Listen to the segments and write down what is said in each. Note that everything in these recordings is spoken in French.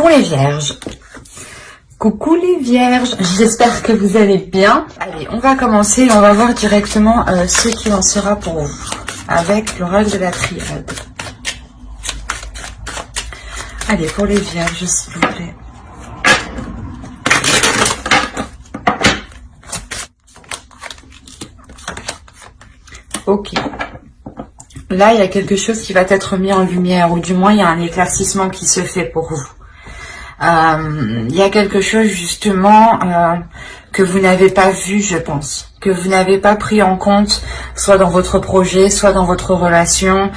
pour les vierges. Coucou les vierges, j'espère que vous allez bien. Allez, on va commencer, on va voir directement ce qu'il en sera pour vous avec l'oracle de la triade. Allez, pour les vierges, s'il vous plaît. Ok. Là, il y a quelque chose qui va être mis en lumière, ou du moins, il y a un éclaircissement qui se fait pour vous. Il y a quelque chose, justement, que vous n'avez pas vu, je pense. Que vous n'avez pas pris en compte, soit dans votre projet, soit dans votre relation.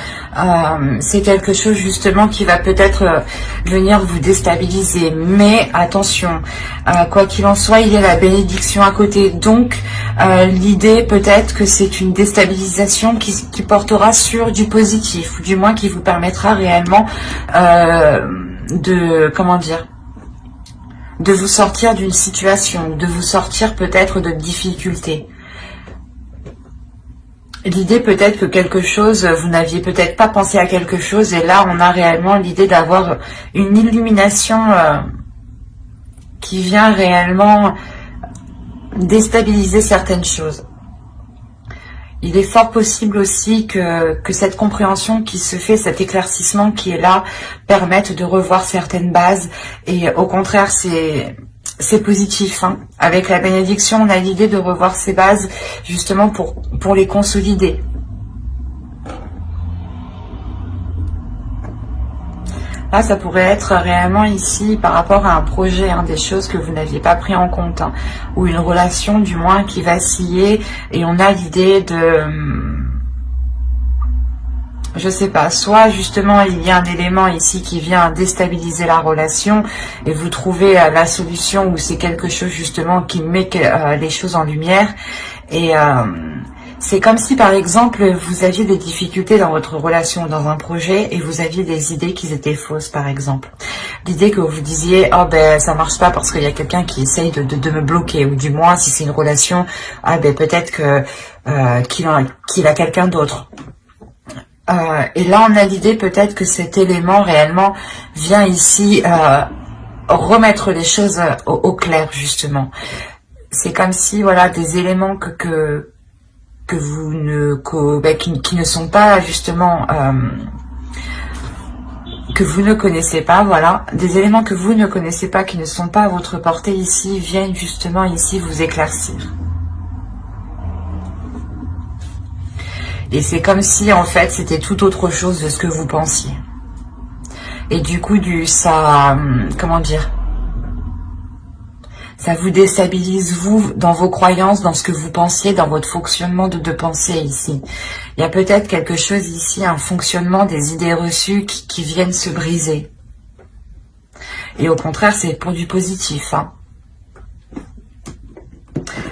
C'est quelque chose, justement, qui va peut-être venir vous déstabiliser. Mais, attention, quoi qu'il en soit, il y a la bénédiction à côté. Donc, l'idée, peut-être que c'est une déstabilisation qui portera sur du positif. Ou du moins, qui vous permettra réellement de vous sortir d'une situation, de vous sortir peut-être de difficultés. L'idée peut-être que quelque chose, vous n'aviez peut-être pas pensé à quelque chose, et là on a réellement l'idée d'avoir une illumination qui vient réellement déstabiliser certaines choses. Il est fort possible aussi que cette compréhension qui se fait, cet éclaircissement qui est là, permette de revoir certaines bases. Et au contraire, c'est positif. Hein. Avec la bénédiction, on a l'idée de revoir ces bases justement pour les consolider. Là, ça pourrait être réellement ici par rapport à un projet, hein, des choses que vous n'aviez pas pris en compte, hein, ou une relation du moins qui vacillait, et on a l'idée de, je sais pas, soit justement il y a un élément ici qui vient déstabiliser la relation et vous trouvez la solution, ou c'est quelque chose justement qui met les choses en lumière. Et c'est comme si, par exemple, vous aviez des difficultés dans votre relation, dans un projet, et vous aviez des idées qui étaient fausses, par exemple. L'idée que vous disiez, oh ben ça marche pas parce qu'il y a quelqu'un qui essaye de me bloquer, ou du moins si c'est une relation, ah ben peut-être que qu'il a quelqu'un d'autre. Et là on a l'idée peut-être que cet élément réellement vient ici remettre les choses au clair, justement. C'est comme si, voilà, des éléments qui ne sont pas justement que vous ne connaissez pas, voilà, des éléments que vous ne connaissez pas, qui ne sont pas à votre portée ici, viennent justement ici vous éclaircir. Et c'est comme si en fait c'était tout autre chose de ce que vous pensiez. Et du coup comment dire, ça vous déstabilise, vous, dans vos croyances, dans ce que vous pensiez, dans votre fonctionnement de pensée ici. Il y a peut-être quelque chose ici, un fonctionnement des idées reçues qui viennent se briser. Et au contraire, c'est pour du positif. Hein.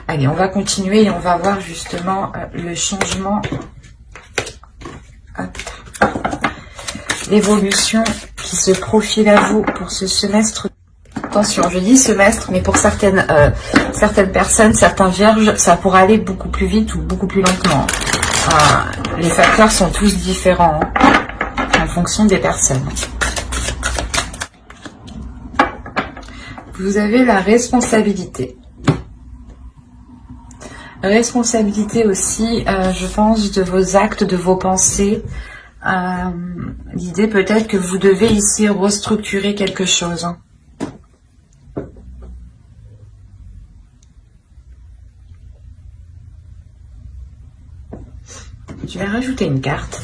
Allez, on va continuer et on va voir justement le changement, l'évolution qui se profile à vous pour ce semestre. Attention, je dis semestre, mais pour certaines personnes, certains vierges, ça pourra aller beaucoup plus vite ou beaucoup plus lentement. Les facteurs sont tous différents, hein, en fonction des personnes. Vous avez la responsabilité. Responsabilité aussi, je pense, de vos actes, de vos pensées. L'idée peut-être que vous devez ici restructurer quelque chose. Hein. Je vais rajouter une carte.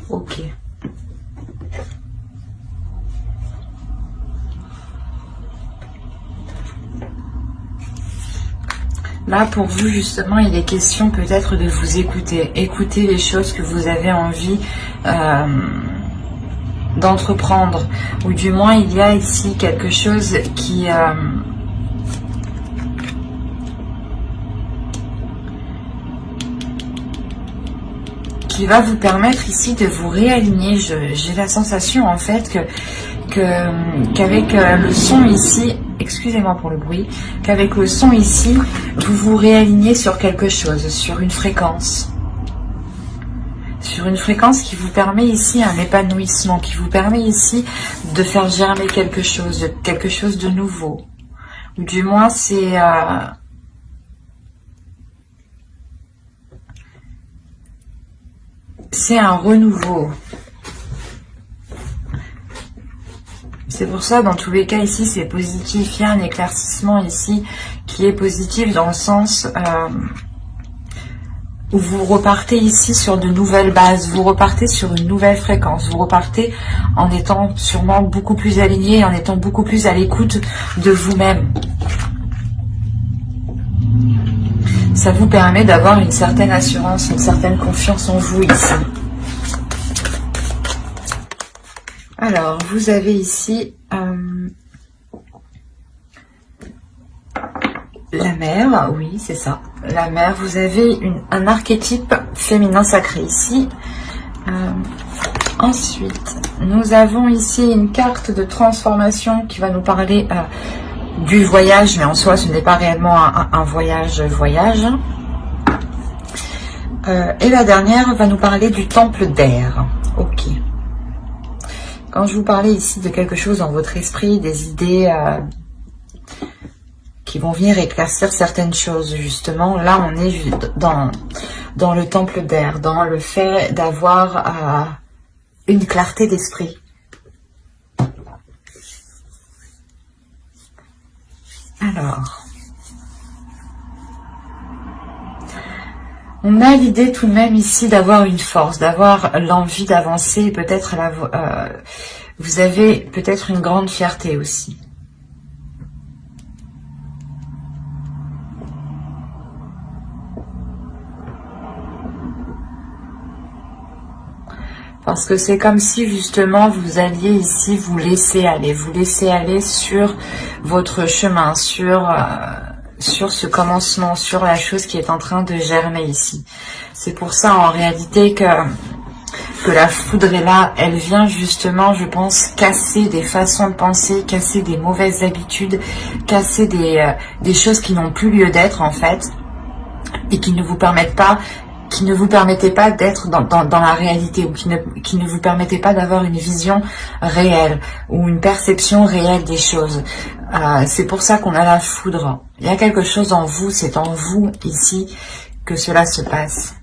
Ok. Là, pour vous, justement, il est question peut-être de vous écouter. Écouter les choses que vous avez envie d'entreprendre. Ou du moins, il y a ici quelque chose qui va vous permettre ici de vous réaligner. J'ai la sensation, en fait, que qu'avec le son ici, excusez-moi pour le bruit, qu'avec le son ici, vous vous réalignez sur quelque chose, sur une fréquence. Sur une fréquence qui vous permet ici un épanouissement, qui vous permet ici de faire germer quelque chose de nouveau. Ou du moins, c'est un renouveau. C'est pour ça, dans tous les cas, ici, c'est positif. Il y a un éclaircissement ici qui est positif dans le sens où vous repartez ici sur de nouvelles bases, vous repartez sur une nouvelle fréquence, vous repartez en étant sûrement beaucoup plus aligné, en étant beaucoup plus à l'écoute de vous-même. Ça vous permet d'avoir une certaine assurance, une certaine confiance en vous ici. Alors, vous avez ici la mer, oui, c'est ça, la mer. Vous avez un archétype féminin sacré ici. Ensuite, nous avons ici une carte de transformation qui va nous parler du voyage, mais en soi, ce n'est pas réellement un voyage. Et la dernière va nous parler du temple d'air. Ok. Quand je vous parlais ici de quelque chose dans votre esprit, des idées qui vont venir éclaircir certaines choses, justement, là on est dans le temple d'air, dans le fait d'avoir une clarté d'esprit. Alors, on a l'idée tout de même ici d'avoir une force, d'avoir l'envie d'avancer, peut-être vous avez peut-être une grande fierté aussi. Parce que c'est comme si justement vous alliez ici vous laisser aller sur votre chemin, sur ce commencement, sur la chose qui est en train de germer ici. C'est pour ça en réalité que la foudre est là. Elle vient justement, je pense, casser des façons de penser, casser des mauvaises habitudes, casser des choses qui n'ont plus lieu d'être en fait, et qui ne vous permettent pas, d'être dans la réalité, ou qui ne vous permettaient pas d'avoir une vision réelle ou une perception réelle des choses. C'est pour ça qu'on a la foudre. Il y a quelque chose en vous, c'est en vous ici que cela se passe.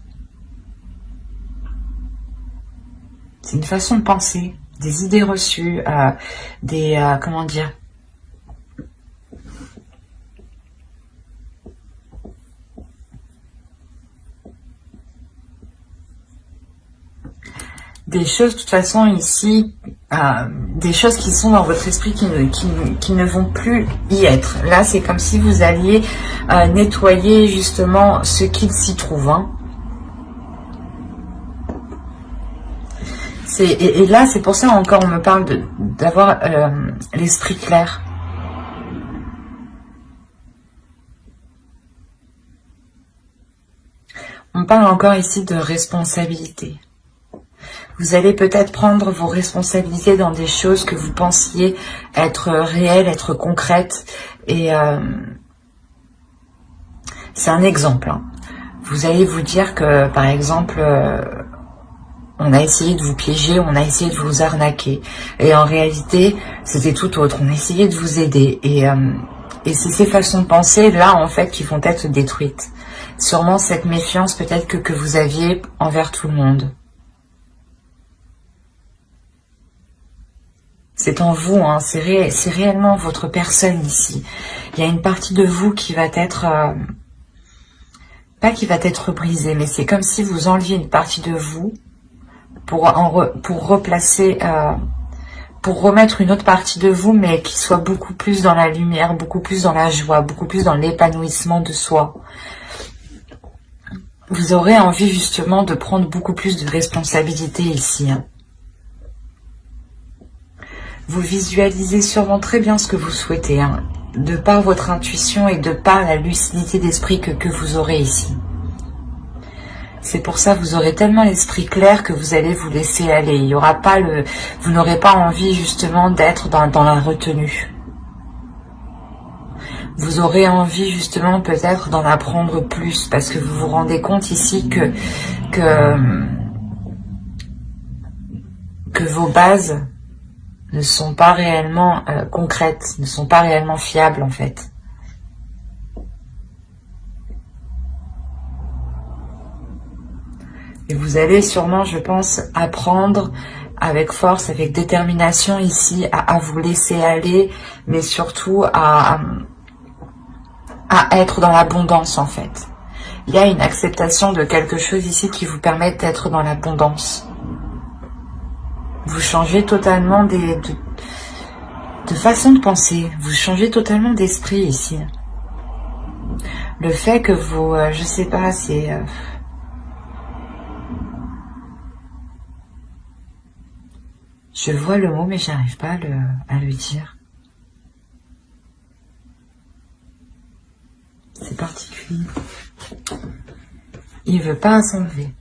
C'est une façon de penser, des idées reçues, comment dire, des choses de toute façon ici, des choses qui sont dans votre esprit qui ne vont plus y être. Là, c'est comme si vous alliez nettoyer justement ce qu'il s'y trouve. Hein. Et là, c'est pour ça encore on me parle d'avoir l'esprit clair. On parle encore ici de responsabilité. Vous allez peut-être prendre vos responsabilités dans des choses que vous pensiez être réelles, être concrètes. Et c'est un exemple. Hein. Vous allez vous dire que, par exemple, on a essayé de vous piéger, on a essayé de vous arnaquer. Et en réalité, c'était tout autre. On a essayé de vous aider. Et c'est ces façons de penser, là, en fait, qui vont être détruites. Sûrement cette méfiance, peut-être, que vous aviez envers tout le monde. C'est en vous, hein, c'est réellement votre personne ici. Il y a une partie de vous qui va être... pas qui va être brisée, mais c'est comme si vous enleviez une partie de vous pour replacer... pour remettre une autre partie de vous, mais qui soit beaucoup plus dans la lumière, beaucoup plus dans la joie, beaucoup plus dans l'épanouissement de soi. Vous aurez envie justement de prendre beaucoup plus de responsabilités ici, hein. Vous visualisez sûrement très bien ce que vous souhaitez, hein, de par votre intuition et de par la lucidité d'esprit que vous aurez ici. C'est pour ça que vous aurez tellement l'esprit clair que vous allez vous laisser aller. Il y aura pas vous n'aurez pas envie justement d'être dans la retenue. Vous aurez envie justement peut-être d'en apprendre plus parce que vous vous rendez compte ici que vos bases ne sont pas réellement concrètes, ne sont pas réellement fiables en fait. Et vous allez sûrement, je pense, apprendre avec force, avec détermination ici à vous laisser aller, mais surtout à être dans l'abondance en fait. Il y a une acceptation de quelque chose ici qui vous permet d'être dans l'abondance. Vous changez totalement de façon de penser, vous changez totalement d'esprit ici. Le fait que vous, je sais pas, c'est... je vois le mot mais j'arrive pas à le dire. C'est particulier. Il veut pas s'enlever.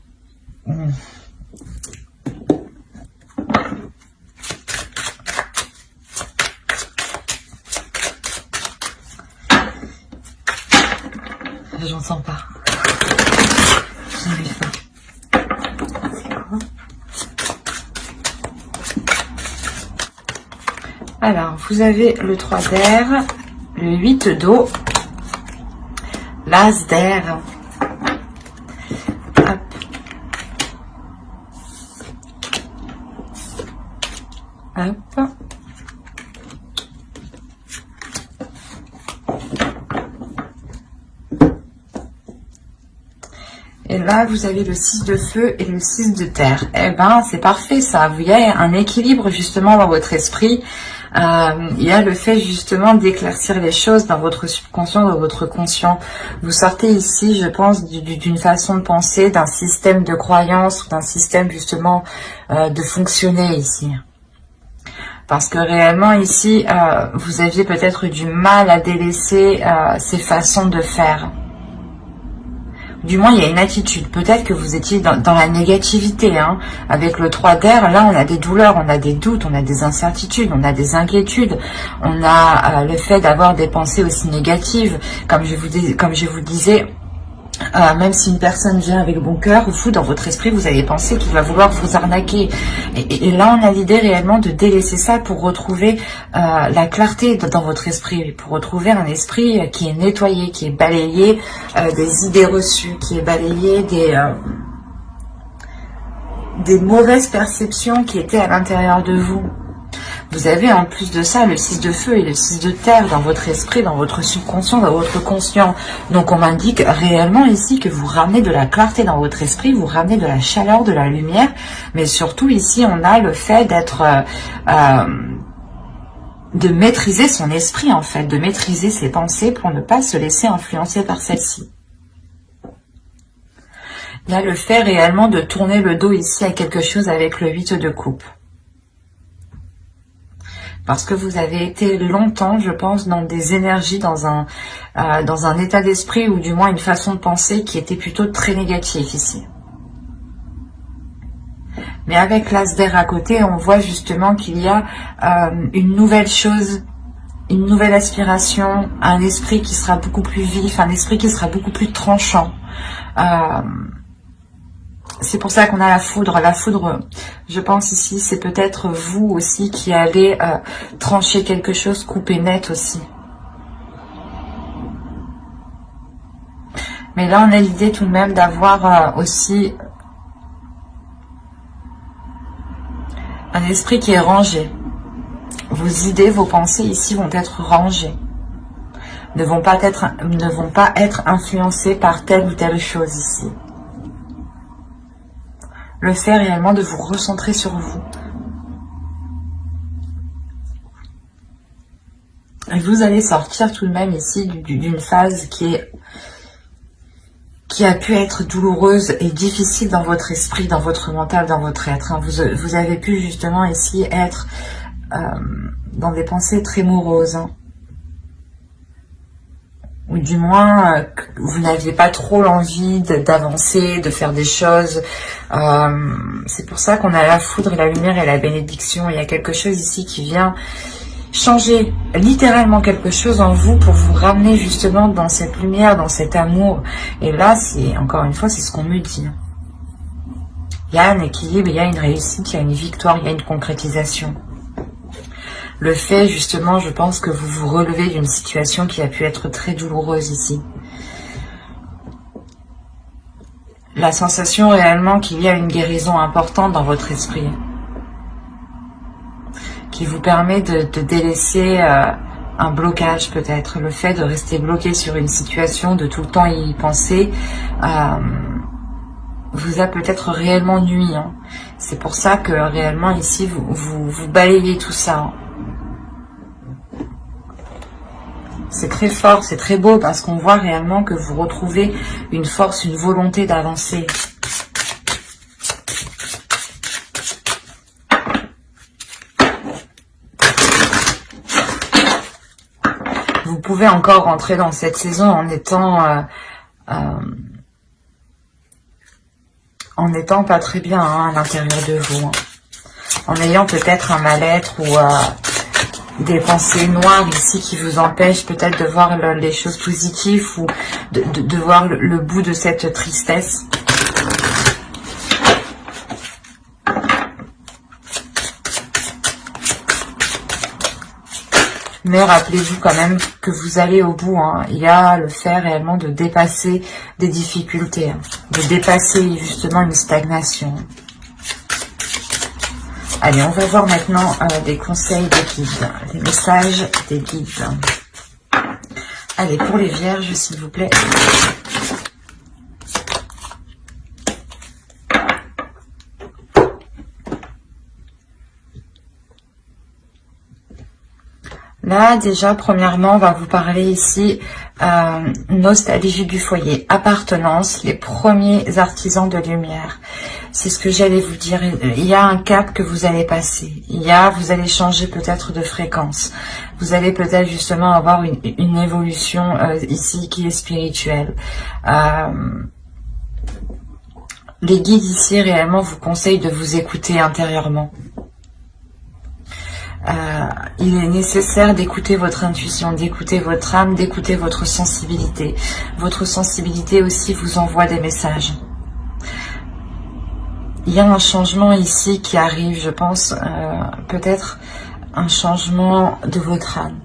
J'entends pas. J'arrive pas. C'est quoi? Alors, vous avez le 3 d'air, le 8 d'eau, l'as d'air. Hop. Hop. Et là, vous avez le 6 de feu et le 6 de terre. Eh ben, c'est parfait ça. Vous avez un équilibre justement dans votre esprit. Il y a le fait justement d'éclaircir les choses dans votre subconscient, dans votre conscient. Vous sortez ici, je pense, d'une façon de penser, d'un système de croyance, d'un système justement de fonctionner ici. Parce que réellement ici, vous aviez peut-être du mal à délaisser ces façons de faire. Du moins, il y a une attitude. Peut-être que vous étiez dans la négativité. Hein. Avec le 3 d'air, là, on a des douleurs, on a des doutes, on a des incertitudes, on a des inquiétudes. On a le fait d'avoir des pensées aussi négatives. Comme je vous disais, même si une personne vient avec bon cœur, vous, dans votre esprit, vous allez penser qu'il va vouloir vous arnaquer. Et là, on a l'idée réellement de délaisser ça pour retrouver la clarté dans votre esprit, pour retrouver un esprit qui est nettoyé, qui est balayé des idées reçues, qui est balayé des mauvaises perceptions qui étaient à l'intérieur de vous. Vous avez en plus de ça le 6 de feu et le 6 de terre dans votre esprit, dans votre subconscient, dans votre conscient. Donc on m'indique réellement ici que vous ramenez de la clarté dans votre esprit, vous ramenez de la chaleur, de la lumière. Mais surtout ici on a le fait d'être... de maîtriser son esprit en fait, de maîtriser ses pensées pour ne pas se laisser influencer par celle-ci. Il y a le fait réellement de tourner le dos ici à quelque chose avec le 8 de coupe. Parce que vous avez été longtemps, je pense, dans des énergies, dans un état d'esprit ou du moins une façon de penser qui était plutôt très négative ici. Mais avec l'as d'air à côté, on voit justement qu'il y a une nouvelle chose, une nouvelle aspiration, un esprit qui sera beaucoup plus vif, un esprit qui sera beaucoup plus tranchant. C'est pour ça qu'on a la foudre. La foudre, je pense ici, c'est peut-être vous aussi qui allez trancher quelque chose, couper net aussi. Mais là, on a l'idée tout de même d'avoir aussi un esprit qui est rangé. Vos idées, vos pensées ici vont être rangées. Ne vont pas être influencées par telle ou telle chose ici. Le fait réellement de vous recentrer sur vous. Et vous allez sortir tout de même ici d'une phase qui a pu être douloureuse et difficile dans votre esprit, dans votre mental, dans votre être. Vous avez pu justement ici être dans des pensées très moroses. ou du moins que vous n'aviez pas trop l'envie d'avancer, de faire des choses. C'est pour ça qu'on a la foudre et la lumière et la bénédiction. Il y a quelque chose ici qui vient changer littéralement quelque chose en vous pour vous ramener justement dans cette lumière, dans cet amour. Et là, c'est encore une fois, c'est ce qu'on me dit. Il y a un équilibre, il y a une réussite, il y a une victoire, il y a une concrétisation. Le fait, justement, je pense que vous vous relevez d'une situation qui a pu être très douloureuse ici. La sensation réellement qu'il y a une guérison importante dans votre esprit, qui vous permet de délaisser un blocage peut-être. Le fait de rester bloqué sur une situation, de tout le temps y penser, vous a peut-être réellement nui. Hein. C'est pour ça que réellement ici, vous balayez tout ça. Hein. C'est très fort, c'est très beau parce qu'on voit réellement que vous retrouvez une force, une volonté d'avancer. Vous pouvez encore rentrer dans cette saison en étant pas très bien hein, à l'intérieur de vous. Hein. En ayant peut-être un mal-être ou des pensées noires ici qui vous empêchent peut-être de voir les choses positives ou de voir le bout de cette tristesse. Mais rappelez-vous quand même que vous allez au bout. Hein. Il y a le fait réellement de dépasser des difficultés, hein, de dépasser justement une stagnation. Allez, on va voir maintenant des conseils des guides, les messages des guides. Allez, pour les vierges, s'il vous plaît. Là, déjà, premièrement, on va vous parler ici nostalgie du foyer, appartenance, les premiers artisans de lumière. C'est ce que j'allais vous dire. Il y a un cap que vous allez passer. Vous allez changer peut-être de fréquence. Vous allez peut-être justement avoir une évolution ici qui est spirituelle. Les guides ici réellement vous conseillent de vous écouter intérieurement. Il est nécessaire d'écouter votre intuition, d'écouter votre âme, d'écouter votre sensibilité. Votre sensibilité aussi vous envoie des messages. Il y a un changement ici qui arrive, je pense, peut-être un changement de votre âme.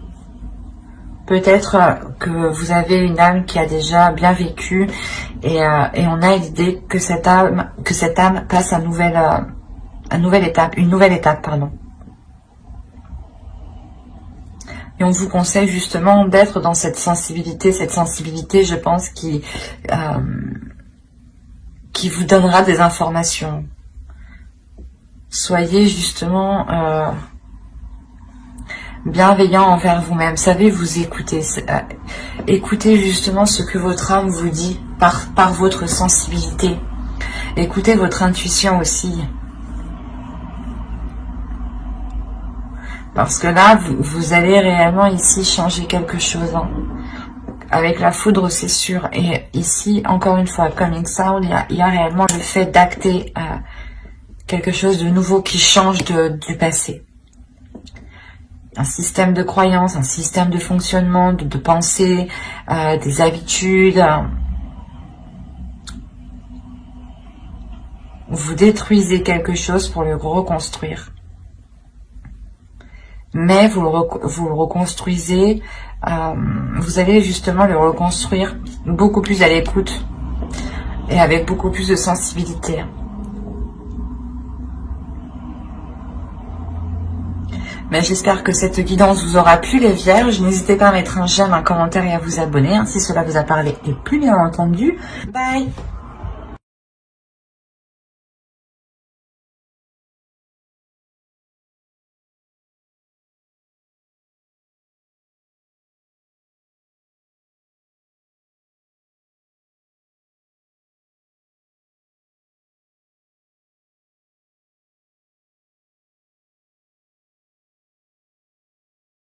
Peut-être que vous avez une âme qui a déjà bien vécu et on a l'idée que cette âme passe à une nouvelle étape, pardon. Et on vous conseille justement d'être dans cette sensibilité, je pense, qui vous donnera des informations. Soyez justement bienveillant envers vous-même. Savez vous écouter. Écoutez justement ce que votre âme vous dit par votre sensibilité. Écoutez votre intuition aussi. Parce que là, vous allez réellement ici changer quelque chose. Hein. Avec la foudre, c'est sûr. Et ici, encore une fois, coming sound, il y a réellement le fait d'acter quelque chose de nouveau qui change du passé. Un système de croyance, un système de fonctionnement, de pensée, des habitudes. Vous détruisez quelque chose pour le reconstruire. Mais vous le reconstruisez, vous allez justement le reconstruire beaucoup plus à l'écoute et avec beaucoup plus de sensibilité. Mais j'espère que cette guidance vous aura plu les vierges. N'hésitez pas à mettre un j'aime, un commentaire et à vous abonner si cela vous a parlé et plus bien entendu. Bye!